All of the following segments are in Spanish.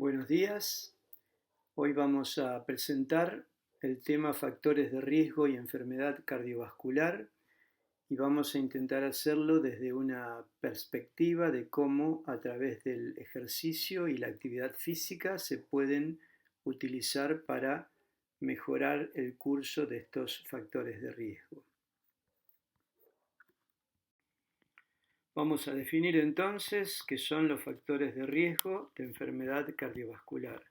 Buenos días. Hoy vamos a presentar el tema factores de riesgo y enfermedad cardiovascular y vamos a intentar hacerlo desde una perspectiva de cómo a través del ejercicio y la actividad física se pueden utilizar para mejorar el curso de estos factores de riesgo. Vamos a definir entonces qué son los factores de riesgo de enfermedad cardiovascular.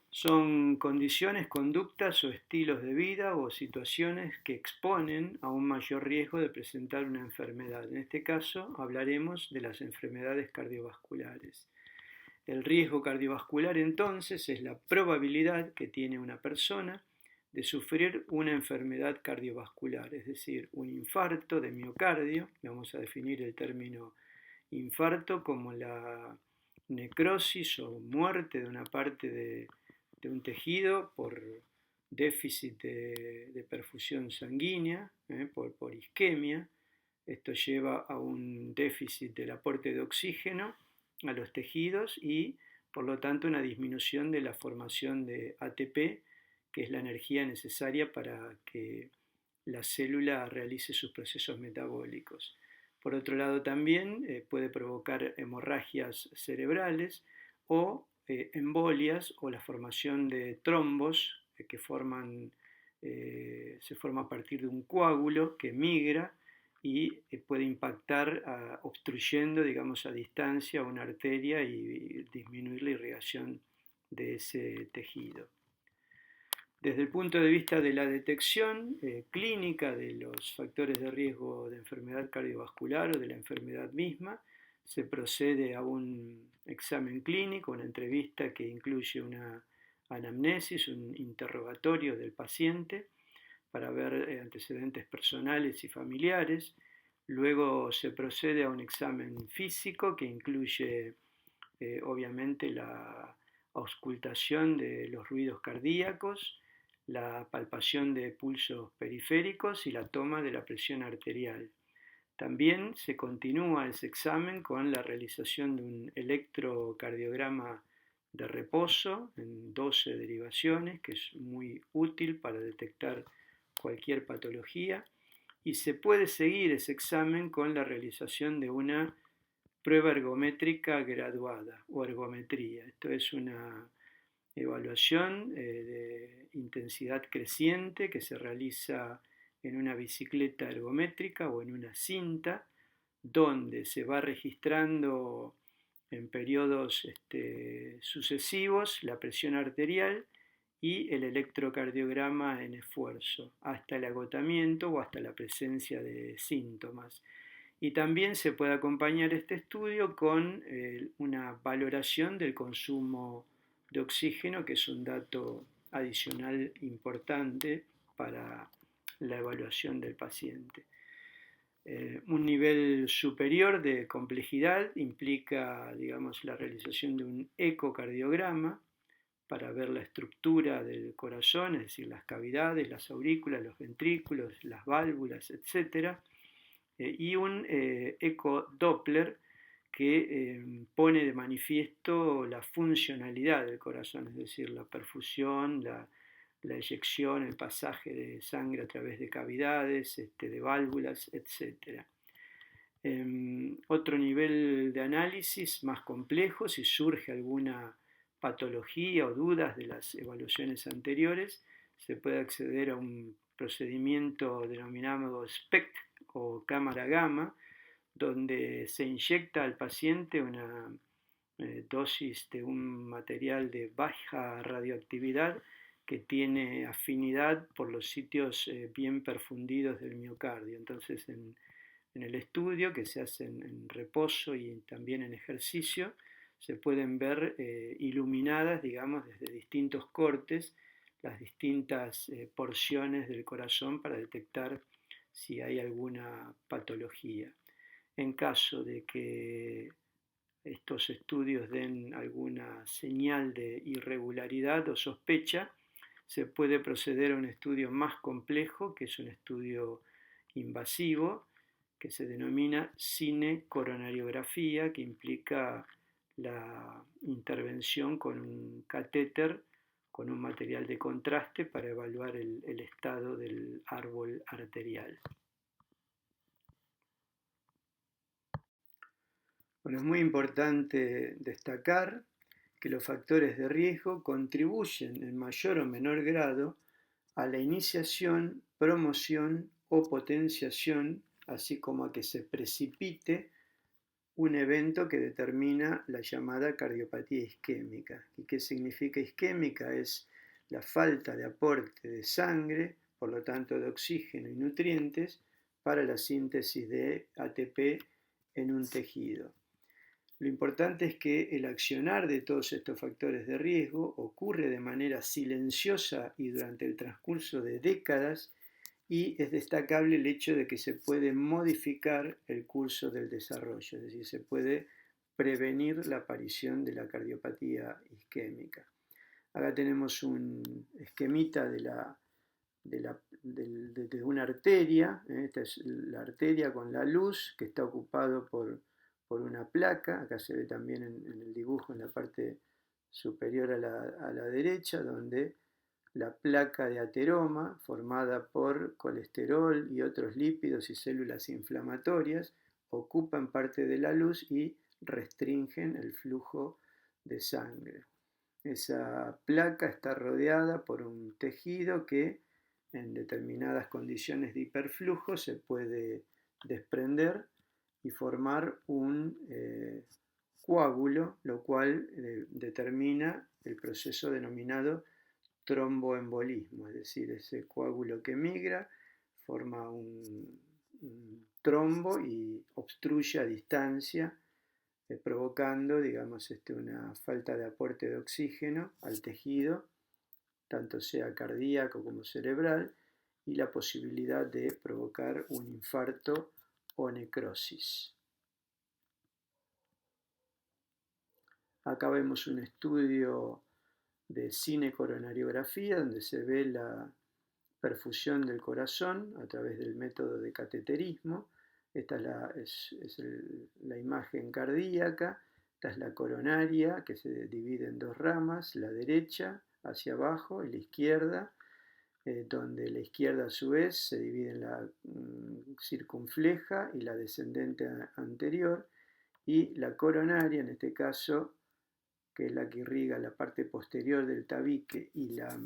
Son condiciones, conductas o estilos de vida o situaciones que exponen a un mayor riesgo de presentar una enfermedad. En este caso hablaremos de las enfermedades cardiovasculares. El riesgo cardiovascular entonces es la probabilidad que tiene una persona de sufrir una enfermedad cardiovascular, es decir, un infarto de miocardio. Vamos a definir el término infarto como la necrosis o muerte de una parte de un tejido por déficit de perfusión sanguínea, por isquemia. Esto lleva a un déficit del aporte de oxígeno a los tejidos y por lo tanto una disminución de la formación de ATP, que es la energía necesaria para que la célula realice sus procesos metabólicos. Por otro lado también puede provocar hemorragias cerebrales o embolias o la formación de trombos que se forma a partir de un coágulo que migra y puede impactar obstruyendo, digamos, a distancia una arteria y disminuir la irrigación de ese tejido. Desde el punto de vista de la detección clínica de los factores de riesgo de enfermedad cardiovascular o de la enfermedad misma, se procede a un examen clínico, una entrevista que incluye una anamnesis, un interrogatorio del paciente para ver antecedentes personales y familiares. Luego se procede a un examen físico que incluye obviamente la auscultación de los ruidos cardíacos, la palpación de pulsos periféricos y la toma de la presión arterial. También se continúa ese examen con la realización de un electrocardiograma de reposo en 12 derivaciones, que es muy útil para detectar cualquier patología, y se puede seguir ese examen con la realización de una prueba ergométrica graduada o ergometría. Esto es una evaluación de intensidad creciente que se realiza en una bicicleta ergométrica o en una cinta, donde se va registrando en periodos sucesivos la presión arterial y el electrocardiograma en esfuerzo, hasta el agotamiento o hasta la presencia de síntomas. Y también se puede acompañar este estudio con una valoración del consumo de oxígeno, que es un dato adicional importante para la evaluación del paciente. Un nivel superior de complejidad implica, digamos, la realización de un ecocardiograma para ver la estructura del corazón, es decir, las cavidades, las aurículas, los ventrículos, las válvulas, etc. Y un ecodoppler que pone de manifiesto la funcionalidad del corazón, es decir, la perfusión, la eyección, el pasaje de sangre a través de cavidades, de válvulas, etc. Otro nivel de análisis más complejo, si surge alguna patología o dudas de las evaluaciones anteriores, se puede acceder a un procedimiento denominado SPECT o cámara gamma, donde se inyecta al paciente una dosis de un material de baja radioactividad que tiene afinidad por los sitios bien perfundidos del miocardio. Entonces, en el estudio que se hace en reposo y también en ejercicio, se pueden ver iluminadas, digamos, desde distintos cortes, las distintas porciones del corazón para detectar si hay alguna patología. En caso de que estos estudios den alguna señal de irregularidad o sospecha, se puede proceder a un estudio más complejo, que es un estudio invasivo, que se denomina cinecoronariografía, que implica la intervención con un catéter con un material de contraste para evaluar el estado del árbol arterial. Bueno, es muy importante destacar que los factores de riesgo contribuyen en mayor o menor grado a la iniciación, promoción o potenciación, así como a que se precipite un evento que determina la llamada cardiopatía isquémica. ¿Y qué significa isquémica? Es la falta de aporte de sangre, por lo tanto de oxígeno y nutrientes, para la síntesis de ATP en un tejido. Lo importante es que el accionar de todos estos factores de riesgo ocurre de manera silenciosa y durante el transcurso de décadas, y es destacable el hecho de que se puede modificar el curso del desarrollo, es decir, se puede prevenir la aparición de la cardiopatía isquémica. Acá tenemos un esquemita de una arteria. Esta es la arteria con la luz que está ocupado por una placa. Acá se ve también en el dibujo en la parte superior a la derecha, donde la placa de ateroma, formada por colesterol y otros lípidos y células inflamatorias, ocupan parte de la luz y restringen el flujo de sangre. Esa placa está rodeada por un tejido que en determinadas condiciones de hiperflujo se puede desprender y formar un coágulo, lo cual determina el proceso denominado tromboembolismo, es decir, ese coágulo que migra forma un trombo y obstruye a distancia, provocando, digamos, una falta de aporte de oxígeno al tejido, tanto sea cardíaco como cerebral, y la posibilidad de provocar un infarto o necrosis. Acá vemos un estudio de cinecoronariografía donde se ve la perfusión del corazón a través del método de cateterismo. Esta es la imagen cardíaca. Esta es la coronaria, que se divide en dos ramas, la derecha hacia abajo y la izquierda, donde la izquierda a su vez se divide en la circunfleja y la descendente anterior, y la coronaria, en este caso, que es la que irriga la parte posterior del tabique y la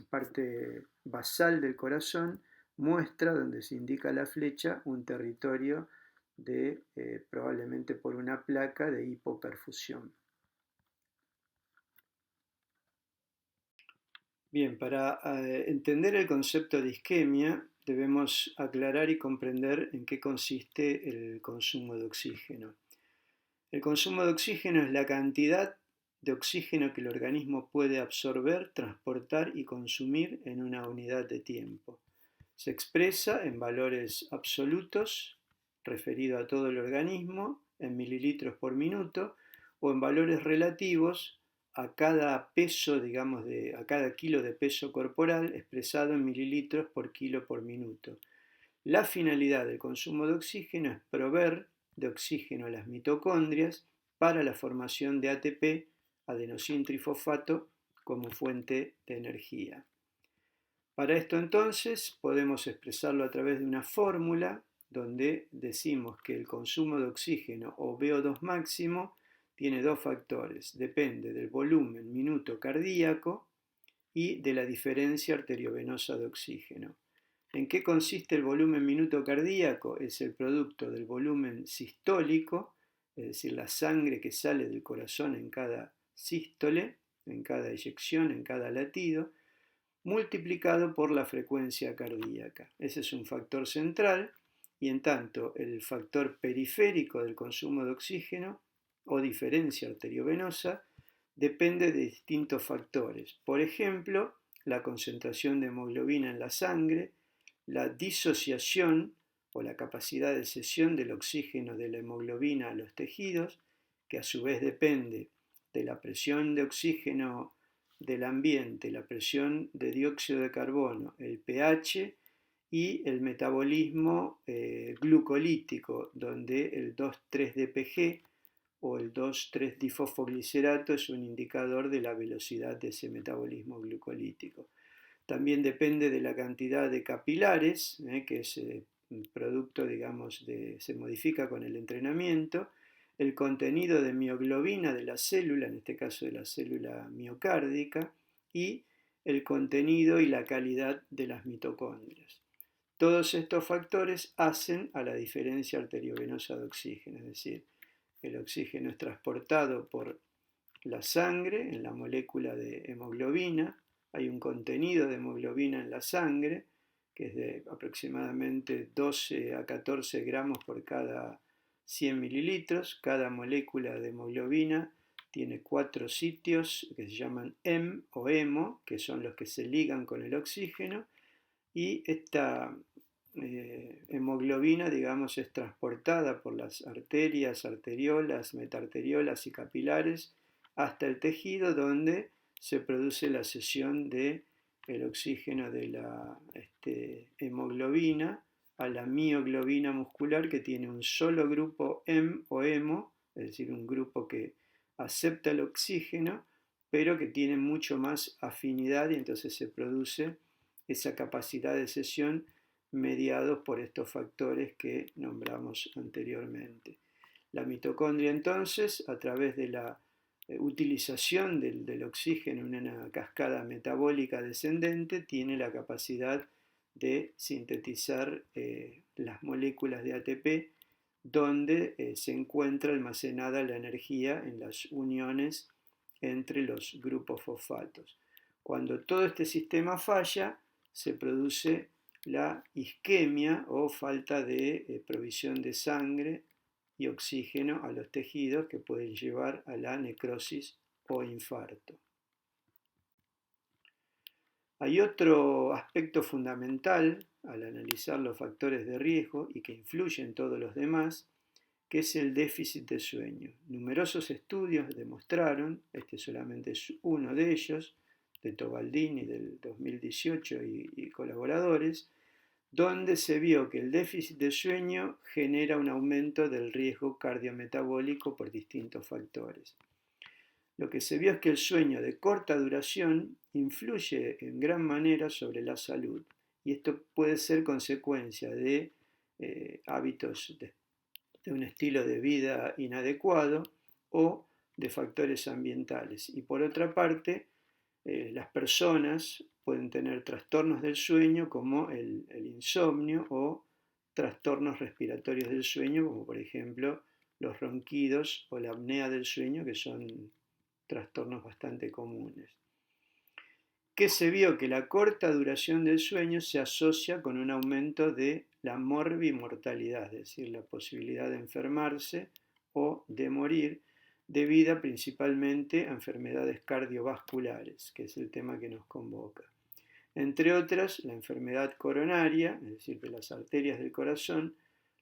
parte basal del corazón, muestra, donde se indica la flecha, un territorio de, probablemente por una placa de hipoperfusión. Bien, para entender el concepto de isquemia debemos aclarar y comprender en qué consiste el consumo de oxígeno. El consumo de oxígeno es la cantidad de oxígeno que el organismo puede absorber, transportar y consumir en una unidad de tiempo. Se expresa en valores absolutos, referido a todo el organismo, en mililitros por minuto, o en valores relativos a cada peso, digamos, a cada kilo de peso corporal, expresado en mililitros por kilo por minuto. La finalidad del consumo de oxígeno es proveer de oxígeno a las mitocondrias para la formación de ATP, adenosíntrifosfato, como fuente de energía. Para esto entonces podemos expresarlo a través de una fórmula donde decimos que el consumo de oxígeno o VO2 máximo tiene dos factores, depende del volumen minuto cardíaco y de la diferencia arteriovenosa de oxígeno. ¿En qué consiste el volumen minuto cardíaco? Es el producto del volumen sistólico, es decir, la sangre que sale del corazón en cada sístole, en cada eyección, en cada latido, multiplicado por la frecuencia cardíaca. Ese es un factor central, y en tanto el factor periférico del consumo de oxígeno o diferencia arteriovenosa depende de distintos factores. Por ejemplo, la concentración de hemoglobina en la sangre, la disociación o la capacidad de cesión del oxígeno de la hemoglobina a los tejidos, que a su vez depende de la presión de oxígeno del ambiente, la presión de dióxido de carbono, el pH y el metabolismo glucolítico, donde el 2,3-DPG o el 2,3-difosfoglicerato es un indicador de la velocidad de ese metabolismo glucolítico. También depende de la cantidad de capilares, que es producto, digamos, se modifica con el entrenamiento, el contenido de mioglobina de la célula, en este caso de la célula miocárdica, y el contenido y la calidad de las mitocondrias. Todos estos factores hacen a la diferencia arteriovenosa de oxígeno, es decir, el oxígeno es transportado por la sangre en la molécula de hemoglobina, hay un contenido de hemoglobina en la sangre, que es de aproximadamente 12 a 14 gramos por cada 100 mililitros. Cada molécula de hemoglobina tiene 4 sitios que se llaman hem o hemo, que son los que se ligan con el oxígeno, y esta hemoglobina, digamos, es transportada por las arterias, arteriolas, metarteriolas y capilares hasta el tejido donde se produce la cesión del oxígeno de la hemoglobina a la mioglobina muscular, que tiene un solo grupo hem o hemo, es decir, un grupo que acepta el oxígeno, pero que tiene mucho más afinidad y entonces se produce esa capacidad de cesión mediados por estos factores que nombramos anteriormente. La mitocondria entonces, a través de la utilización del oxígeno en una cascada metabólica descendente, tiene la capacidad de sintetizar las moléculas de ATP donde se encuentra almacenada la energía en las uniones entre los grupos fosfatos. Cuando todo este sistema falla, se produce la isquemia o falta de provisión de sangre y oxígeno a los tejidos, que pueden llevar a la necrosis o infarto. Hay otro aspecto fundamental al analizar los factores de riesgo y que influyen en todos los demás, que es el déficit de sueño. Numerosos estudios demostraron, este solamente es uno de ellos, de Tobaldini del 2018 y colaboradores, donde se vio que el déficit de sueño genera un aumento del riesgo cardiometabólico por distintos factores. Lo que se vio es que el sueño de corta duración influye en gran manera sobre la salud, y esto puede ser consecuencia de hábitos de un estilo de vida inadecuado o de factores ambientales. Y por otra parte, las personas pueden tener trastornos del sueño como el insomnio o trastornos respiratorios del sueño, como por ejemplo los ronquidos o la apnea del sueño, que son trastornos bastante comunes. Que se vio que la corta duración del sueño se asocia con un aumento de la morbimortalidad, es decir, la posibilidad de enfermarse o de morir, debida principalmente a enfermedades cardiovasculares, que es el tema que nos convoca. Entre otras, la enfermedad coronaria, es decir, de las arterias del corazón,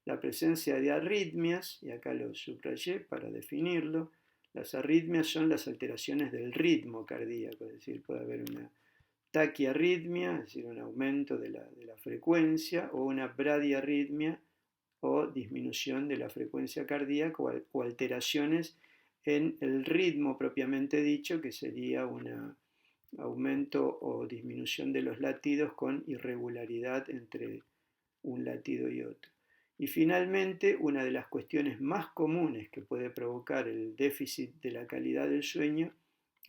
la presencia de arritmias, y acá lo subrayé para definirlo. Las arritmias son las alteraciones del ritmo cardíaco, es decir, puede haber una taquiarritmia, es decir, un aumento de la frecuencia, o una bradiarritmia, o disminución de la frecuencia cardíaca, o alteraciones en el ritmo propiamente dicho, que sería un aumento o disminución de los latidos con irregularidad entre un latido y otro. Y finalmente, una de las cuestiones más comunes que puede provocar el déficit de la calidad del sueño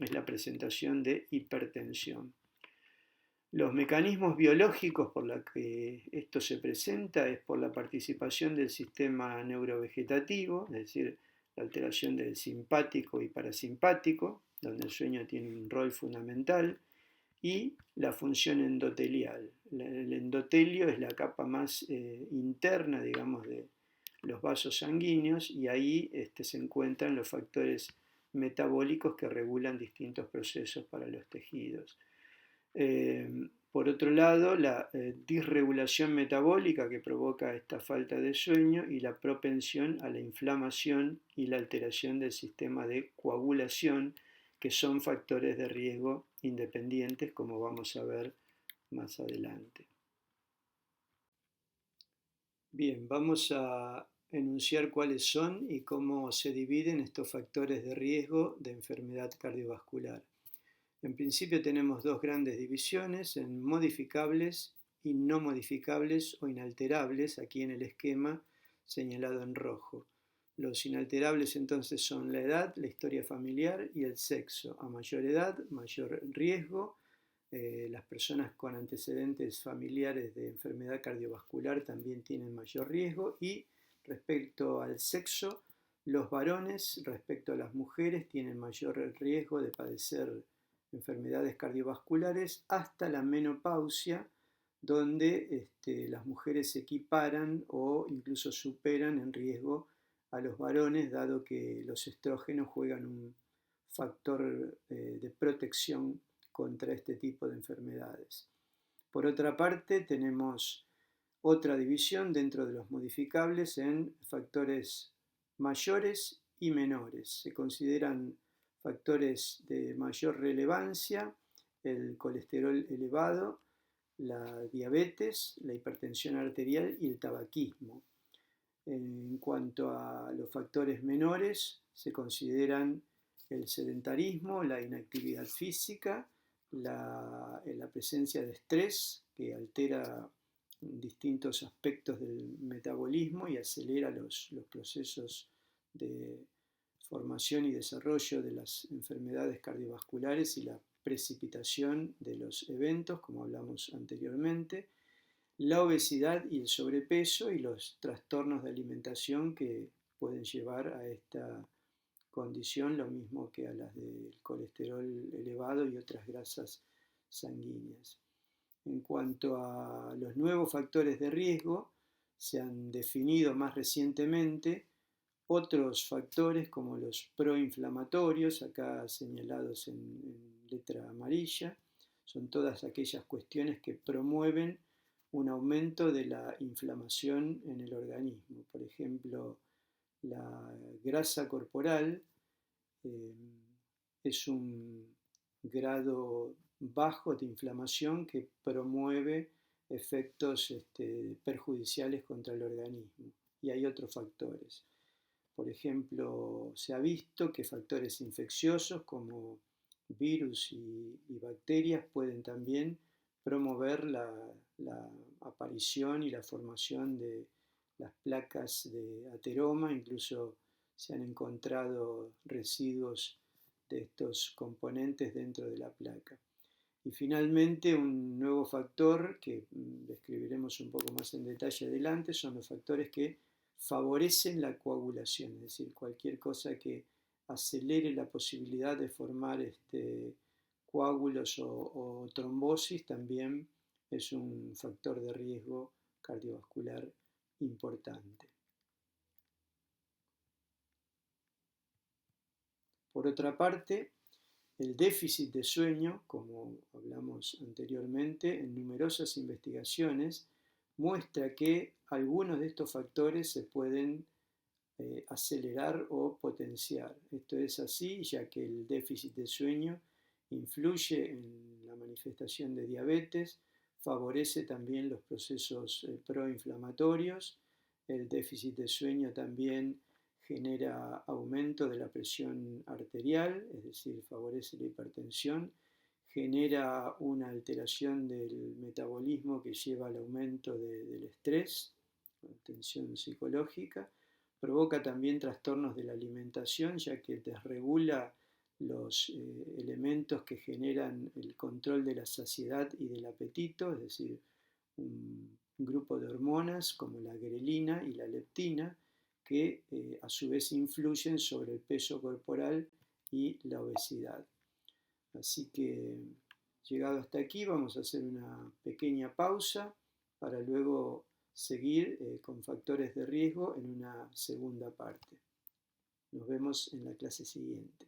es la presentación de hipertensión. Los mecanismos biológicos por los que esto se presenta es por la participación del sistema neurovegetativo, es decir, la alteración del simpático y parasimpático, donde el sueño tiene un rol fundamental, y la función endotelial. El endotelio es la capa más interna, digamos, de los vasos sanguíneos, y ahí se encuentran los factores metabólicos que regulan distintos procesos para los tejidos. Por otro lado, la disregulación metabólica que provoca esta falta de sueño y la propensión a la inflamación y la alteración del sistema de coagulación, que son factores de riesgo independientes, como vamos a ver más adelante. Bien, vamos a enunciar cuáles son y cómo se dividen estos factores de riesgo de enfermedad cardiovascular. En principio tenemos dos grandes divisiones, en modificables y no modificables o inalterables, aquí en el esquema señalado en rojo. Los inalterables entonces son la edad, la historia familiar y el sexo. A mayor edad, mayor riesgo. Las personas con antecedentes familiares de enfermedad cardiovascular también tienen mayor riesgo y respecto al sexo, los varones respecto a las mujeres tienen mayor riesgo de padecer enfermedades cardiovasculares hasta la menopausia, donde las mujeres se equiparan o incluso superan en riesgo a los varones, dado que los estrógenos juegan un factor de protección contra este tipo de enfermedades. Por otra parte, tenemos otra división dentro de los modificables en factores mayores y menores. Se consideran factores de mayor relevancia el colesterol elevado, la diabetes, la hipertensión arterial y el tabaquismo. En cuanto a los factores menores, se consideran el sedentarismo, la inactividad física, la presencia de estrés que altera distintos aspectos del metabolismo y acelera los procesos de formación y desarrollo de las enfermedades cardiovasculares y la precipitación de los eventos, como hablamos anteriormente, la obesidad y el sobrepeso y los trastornos de alimentación que pueden llevar a esta condición, lo mismo que a las del colesterol elevado y otras grasas sanguíneas. En cuanto a los nuevos factores de riesgo, se han definido más recientemente otros factores como los proinflamatorios, acá señalados en letra amarilla, son todas aquellas cuestiones que promueven un aumento de la inflamación en el organismo. Por ejemplo, la grasa corporal es un grado bajo de inflamación que promueve efectos perjudiciales contra el organismo. Y hay otros factores. Por ejemplo, se ha visto que factores infecciosos como virus y bacterias pueden también promover la aparición y la formación de las placas de ateroma, incluso se han encontrado residuos de estos componentes dentro de la placa. Y finalmente, un nuevo factor que describiremos un poco más en detalle adelante son los factores que favorecen la coagulación, es decir, cualquier cosa que acelere la posibilidad de formar coágulos o trombosis también es un factor de riesgo cardiovascular importante. Por otra parte, el déficit de sueño, como hablamos anteriormente, en numerosas investigaciones muestra que algunos de estos factores se pueden acelerar o potenciar. Esto es así ya que el déficit de sueño influye en la manifestación de diabetes, favorece también los procesos proinflamatorios, el déficit de sueño también genera aumento de la presión arterial, es decir, favorece la hipertensión, genera una alteración del metabolismo que lleva al aumento del estrés, tensión psicológica, provoca también trastornos de la alimentación, ya que desregula los elementos que generan el control de la saciedad y del apetito, es decir, un grupo de hormonas como la grelina y la leptina, que a su vez influyen sobre el peso corporal y la obesidad. Así que, llegado hasta aquí, vamos a hacer una pequeña pausa para luego seguir con factores de riesgo en una segunda parte. Nos vemos en la clase siguiente.